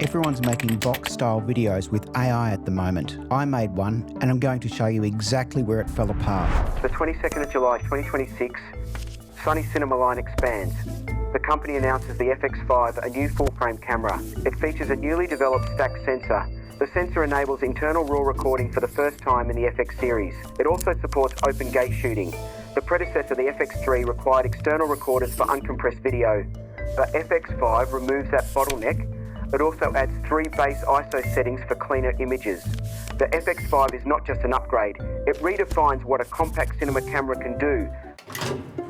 Everyone's making Vox-style videos with AI at the moment. I made one, and I'm going to show you exactly where it fell apart. The 22nd of July 2026, Sony cinema line expands. The company announces the FX5, a new full-frame camera. It features a newly developed stack sensor. The sensor enables internal RAW recording for the first time in the FX series. It also supports open gate shooting. The predecessor, the FX3, required external recorders for uncompressed video. The FX5 removes that bottleneck. It also adds 3 base ISO settings for cleaner images. The FX5 is not just an upgrade, it redefines what a compact cinema camera can do.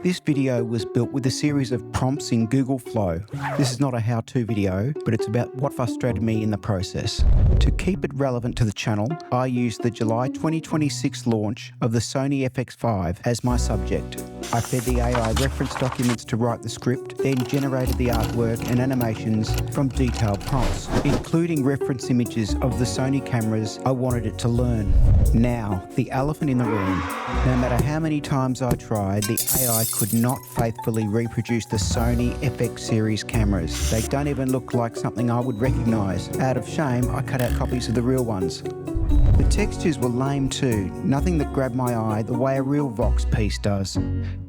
This video was built with a series of prompts in Google Flow. This is not a how-to video, but it's about what frustrated me in the process. To keep it relevant to the channel, I used the July 2026 launch of the Sony FX5 as my subject. I fed the AI reference documents to write the script, then generated the artwork and animations from detailed prompts, including reference images of the Sony cameras I wanted it to learn. Now, the elephant in the room. No matter how many times I tried, the AI could not faithfully reproduce the Sony FX series cameras. They don't even look like something I would recognise. Out of shame, I cut out copies of the real ones. The textures were lame too, nothing that grabbed my eye the way a real Vox piece does.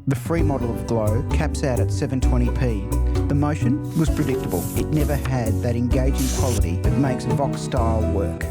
The free model of Glow caps out at 720p. The motion was predictable. It never had that engaging quality that makes Vox style work.